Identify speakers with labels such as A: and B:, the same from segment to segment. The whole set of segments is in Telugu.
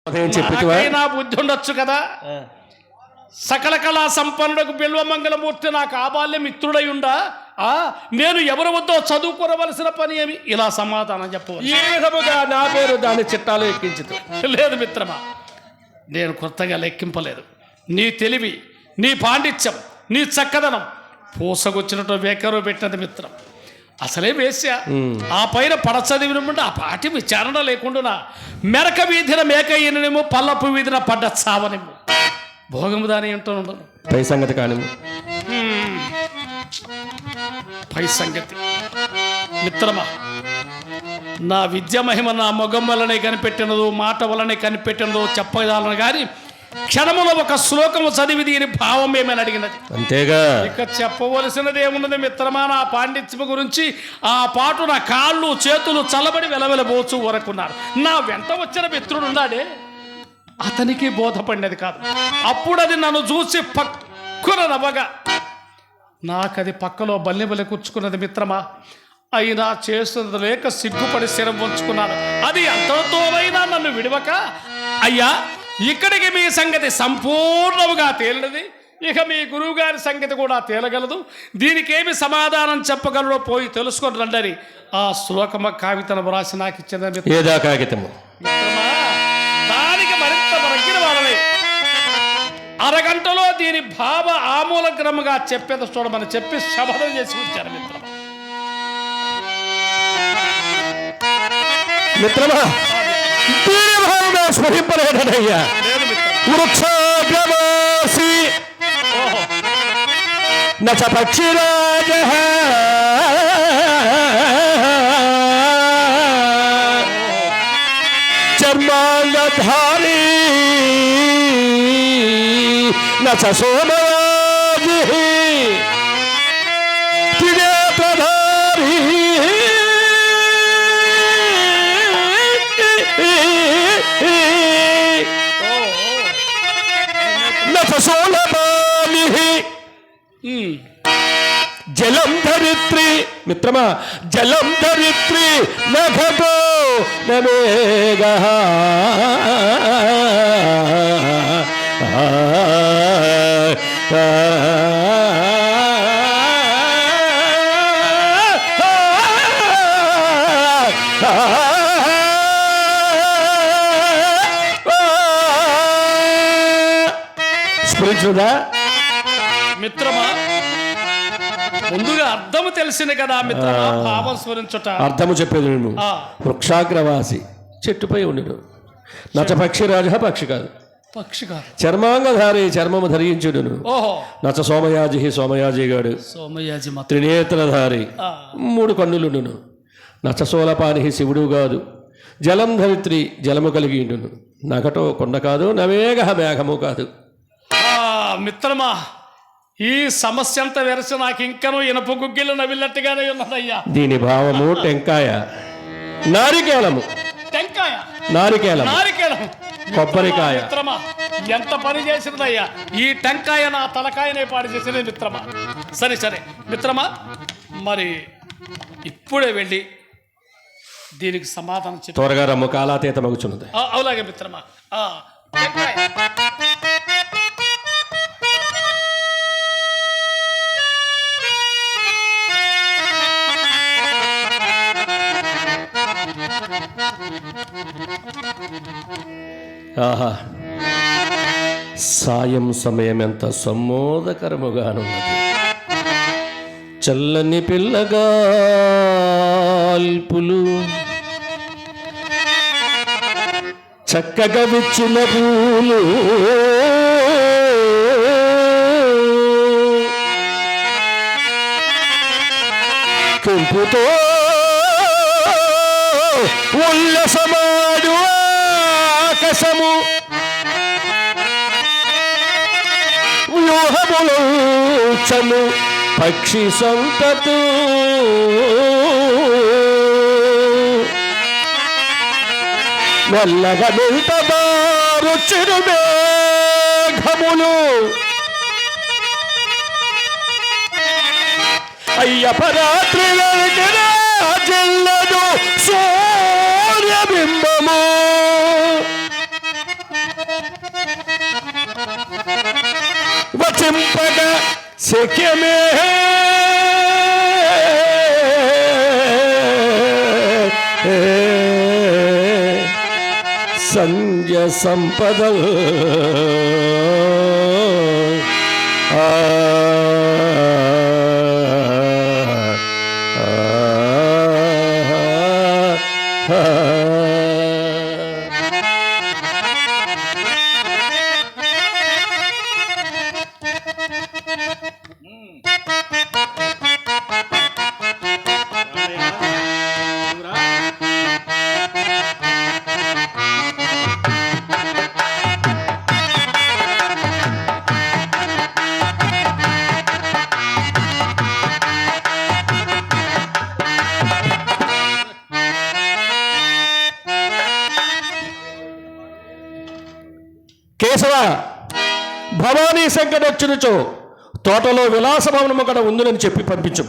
A: నాకైనా బుద్ధి ఉండొచ్చు కదా. సకల కళా సంపన్నులకు బిల్వమంగళమూర్తి నాకు ఆబాల్య మిత్రుడై ఉండా నేను ఎవరి వద్దో చదువుకోవలసిన పని ఏమి? ఇలా సమాధానం చెప్పవచ్చు.
B: ఏ విధముగా నా పేరు దాని చిట్టాలు ఎక్కించుతూ
A: లేదు మిత్రమా, నేను కొత్తగా లెక్కింపలేదు. నీ తెలివి, నీ పాండిత్యం, నీ చక్కదనం పూసగొచ్చినట్టు వేకరు పెట్టినది మిత్రం. అసలే వేశ్య, ఆ పైన పడచదివినప్పుడు ఆ పాటి విచారణ లేకుండా మెరక వీధిన మేక ఈయననేమో పల్లపు వీధిన పడ్డ చావనేమో భోగము దాని ఉంటూ
B: పై సంగతి కానీ
A: పై సంగతి మిత్రమా, నా విద్య మహిమ నా మొగం వల్లనే కనిపెట్టినదో మాట వల్లనే కనిపెట్టినదో చెప్పగలను కానీ క్షణములో ఒక శ్లోకము చదివి దీని భావం ఏమని అడిగినది.
B: అంతేగా
A: ఇక చెప్పవలసినది ఏమున్నది మిత్రమా? నా పాండిత్యము గురించి ఆ పాటు నా కాళ్ళు చేతులు చల్లబడి వెలవెలబోచు వరకున్నారు. నా వెంట వచ్చిన మిత్రుడు ఉన్నాడే, అతనికి బోధపడినది కాదు. అప్పుడు అది నన్ను చూసి పక్కున నవ్వగా నాకది పక్కలో బల్లె బల్లె కూర్చుకున్నది మిత్రమా. అయినా చేస్తున్నది లేక సిగ్గుపడి శరం ఉంచుకున్నాను. అది అంతతోనైనా నన్ను విడవక, అయ్యా ఇక్కడికి మీ సంగతి సంపూర్ణముగా తేలినది, ఇక మీ గురువు గారి సంగతి కూడా తేలగలదు, దీనికేమి సమాధానం చెప్పగలడో పోయి తెలుసుకొని రండి. ఆ శ్లోకమ కాగితం రాసి నాకు ఇచ్చింది
B: ఏదా కాగితము
A: మిత్రమా. దానికి మరింత మరగిన వాళ్ళని అరగంటలో దీని భావ ఆమూలగ్రముగా చెప్పేది చూడమని చెప్పి శపథం చేసి ఉంచారు మిత్రమా.
B: మిత్రమా స్మరింపలేదయ్యా. వృక్షాగ్రవాసి నచ పక్షిరాజ చర్మాంగధారీ నచ సోమయాజి త్రినేత్రధారీ జలం ధరిత్రి మిత్రమా, జలం ధరిత్రి నఘటో నవేగ స్ఫురించుదా
A: మిత్రమా? ముందుగా అర్థము తెలిసింది కదా మిత్రమా, భావం స్మరించుట.
B: అర్థము చెప్పేది నేను. వృక్షాగ్రవాసి చెట్టుపై ఉండును, నచ పక్షిరాజ పక్షి కాదు,
A: పక్షి కాదు,
B: చర్మాంగధారి చర్మము ధరించుడును,
A: ఓహో
B: నచ సోమయాజి సోమయాజి గాడు,
A: సోమయాజి
B: త్రినేత్రధారి మూడు కన్నులుండును, నచ సోలపాని శివుడు కాదు, జలం ధరిత్రి జలము కలిగి ఉండును, నగటో కొండ కాదు, నవేగ మేఘము కాదు.
A: మిత్రమా, ఈ సమస్య అంతా వెరసి నాకు ఇంకనూ ఇనప గుగ్గిలు నవ్వినట్టుగానే ఉన్నదయ్యా.
B: దీని భావము టెంకాయ, నారికేళము,
A: టెంకాయ,
B: నారికేళం,
A: నారికేళం,
B: కొబ్బరికాయ.
A: మిత్రమా ఎంత పని చేసినదయ్యా ఈ టెంకాయ, నా తలకాయనే పాడు చేసినది మిత్రమా. సరే సరే మిత్రమా, మరి ఇప్పుడే వెళ్ళి దీనికి సమాధానం చెప్పి
B: త్వరగా రమ్ము, కాలాతీత మగుచున్నది.
A: అలాగే మిత్రమా. టెంకాయ
B: ఆహా, సాయం సమయం ఎంత సమ్మోదకరముగానున్నది. చల్లని పిల్లగాల్పులు, చక్కగా విచ్చిన పూలు, కెంపుతో ఉల్లసమాడు ఆకాశము, వ్యూహములోచను పక్షి సంతతు, మెల్లగా నిల్తదారు చిరుమేఘములు, అయ్యప్ప రాత్రి వెలిగిన జిల్లదు సూర్యబింబము, దర్శింపక శక్యమే సంజ సంపదల్ కేశవ భవానీ సంకటొచ్చునుచో తోటలో విలాస భవనము కూడా ఉందని చెప్పి పంపించు.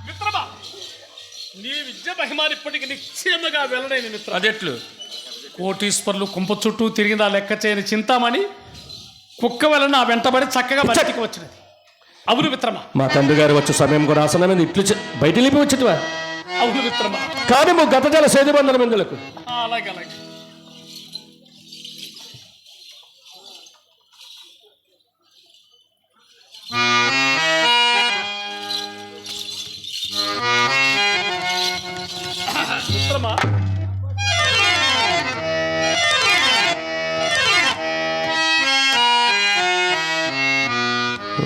A: మిత్రమా, నీ విద్య మహిమాని ఇప్పటికి నిశ్చయముగా వెళ్ళలేని మిత్ర.
B: అదెట్లు?
A: కోటీశ్వర్లు కుంప చుట్టూ తిరిగిందా లెక్క చేయని చింతామణి కుక్క వలన నా వెంటబడి చక్కగా బయటికి వచ్చినది. అవును మిత్రమా.
B: మా తండ్రి గారు వచ్చే సమయం కూడా ఆసనమైన ఇట్లు బయట లేపి వచ్చిటివా?
A: అవును మిత్రమా.
B: కానీ గత జల సేదు బంధనం ఎందులకు?
A: అలాగే అలాగే. మిత్రమా,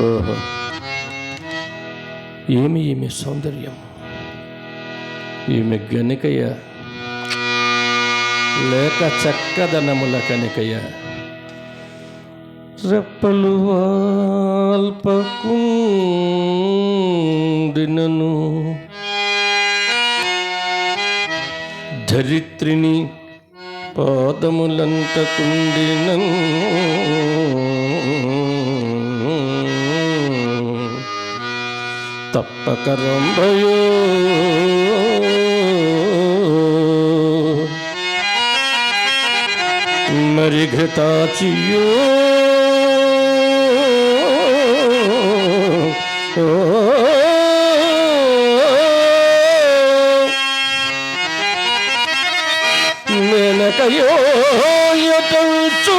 B: ఓహో, ఏమి ఈమె సౌందర్యం! ఈమె గనికయ్య లేక చక్కదనముల కనికయ్య. రెప్పలు అల్పకుండినను ధరిత్రిని పాదములంటకుండినను తప్పక రంభయో మరి ఘృతాచియో మెనకయో యతల్చు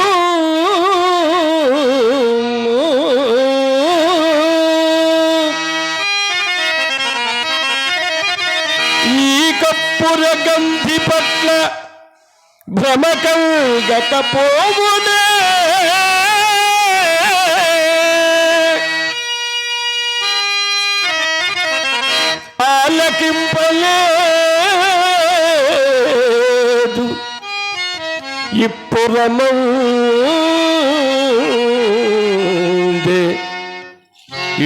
B: గంధి పట్ల భ్రమకల్గకపోవునే ఆలకింపలేదు ఇప్పురమందే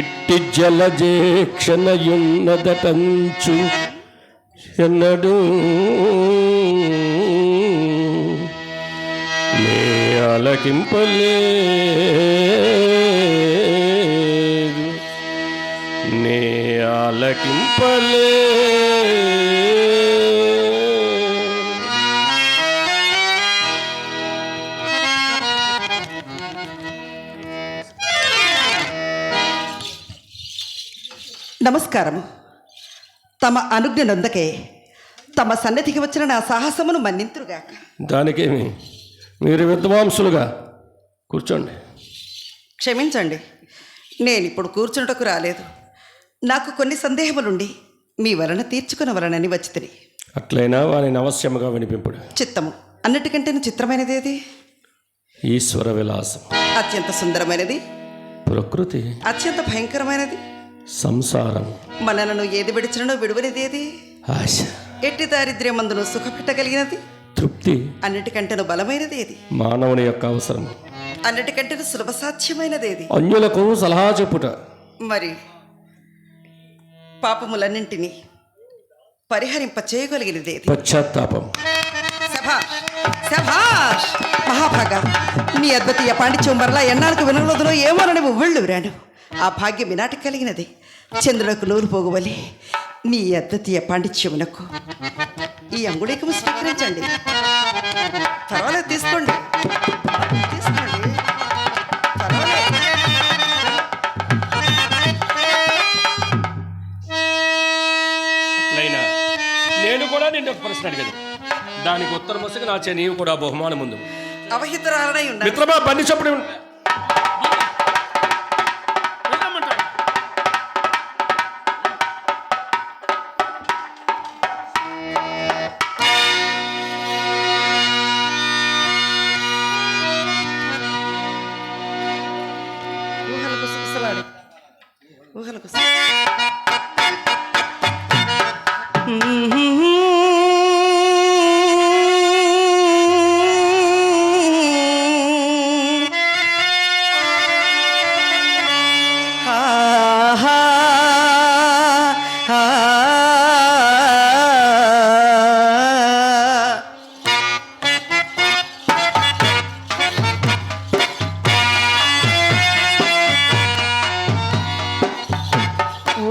B: ఇట్టి జలజేక్షణయున్నదటంచు ఎన్నడు నే ఆలకింపలేదు, నే ఆలకింపలేదు.
C: నమస్కారము. తమ అనుజ్ఞ నొందకే తమ సన్నిధికి వచ్చిన నా సాహసమును మన్నింతురుగాక.
B: దానికేమి, మీరు విద్వాంసులుగా కూర్చోండి.
C: క్షమించండి, నేను ఇప్పుడు కూర్చుంటకు రాలేదు. నాకు కొన్ని సందేహములుండి మీ వలన తీర్చుకునవలనని వచ్చితిని.
B: అట్లయినా వారిని అవశ్యముగా వినిపింపుడు.
C: చిత్తము అన్నిటికంటే చిత్రమైనది ఏది?
B: ఈశ్వర విలాసం.
C: అత్యంత సుందరమైనది
B: ప్రకృతి.
C: అత్యంత భయంకరమైనది
B: సంసారం.
C: మనలను ఏది విడిచినో విడువనిది ఏది?
B: ఆశ.
C: ఎట్టి దారిద్ర్యమందును సుఖపెట్టగలిగినది
B: తృప్తి.
C: అన్నిటికంటేను బలమైనది ఏది?
B: మానవుని యొక్క అవసరం.
C: అన్నిటికంటేను సులభ సాధ్యమైనది ఏది?
B: అన్యులకు సలహా చెప్పుట.
C: మరి పాపములన్నింటినీ పరిహరింప చేయగలిగినది ఏది?
B: పశ్చాత్తాపం.
C: శభాష్ మహాభాగ, నీ అద్వితీయ పాండిత్యం మరలా ఎన్నాళ్ళకు వినగలదులో ఏమోనని ఉవ్వళ్ళు విరాను. ఆ భాగ్యం ఈనాటికి కలిగినది. చంద్రులకు నూరు పోగువలి నీ అద్వితీయ పాండిత్యమునకు ఈ అంగుళీకము స్వీకరించండి. పర్వాలేదు, తీసుకోండి తీసుకోండి, పర్వాలేదు.
B: లైనా నేను కూడా నిన్ను ఒక ప్రశ్న అడిగాను, దానికి ఉత్తరం వస్తే నా చే నీవు కూడా బహుమానం ముందు.
C: అవహితురాలనై ఉండాలి.
B: మిత్రమా బండి చప్పుడు
C: ఊహలు గుసగుసలాడి ఊహలు గుస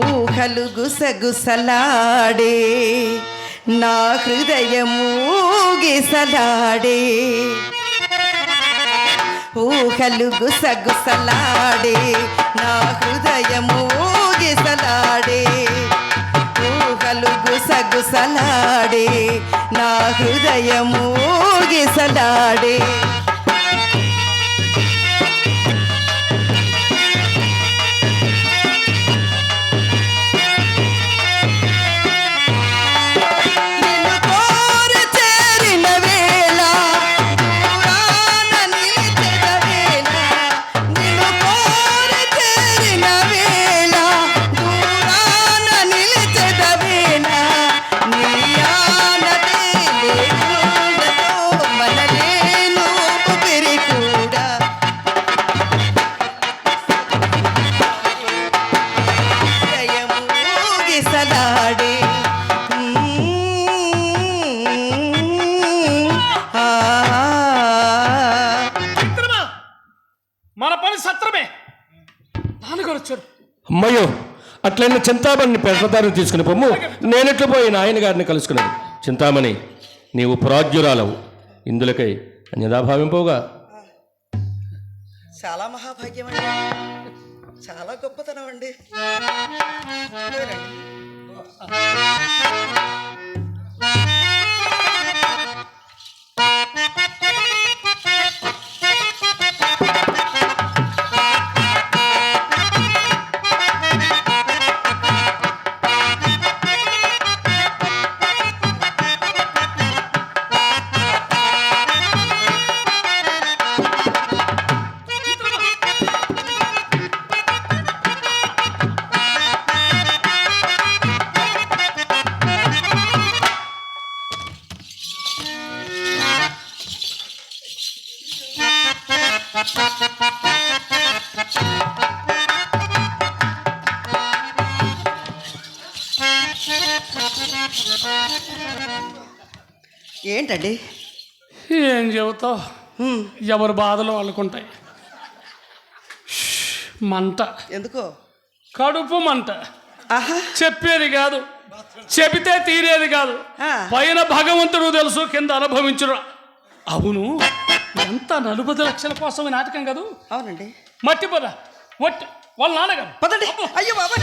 C: ఊహలు గుసగుసలాడే నా హృదయము గిసలాడే. ఊహలు గుసగుసలాడే నా హృదయము గిసలాడే. ఊహలు గుసగుసలాడే నా హృదయము గిసలాడే.
A: మన పని సత్రమే. నాన్నగారు వచ్చారు.
B: అమ్మయ్యో, అట్లయినా చింతామణిని పెద్దదారిని తీసుకుని పొమ్ము. నేనెట్లు పోయి నాయన గారిని కలుసుకున్నాను. చింతామణి, నీవు ప్రాజ్ఞురాలవు, ఇందులకై అన్యదా భావింపోగా.
C: చాలా మహాభాగ్యం అండి, చాలా గొప్పతనం అండి. ఏంటండి?
A: ఏం చెబుతావు, ఎవరి బాధలు వాళ్ళకుంటాయి. మంట,
C: ఎందుకో
A: కడుపు మంట.
C: ఆహా,
A: చెప్పేది కాదు, చెబితే తీరేది కాదు. పైన భగవంతుడు తెలుసు, కింద అనుభవించుడు. అవును, ఎంత 40 లక్షల కోసం నాటకం కాదు.
C: అవునండి.
A: మట్టి పద ఒట్టి వాళ్ళ నాన్నగారు.
C: పదండి. అయ్యో బాబా.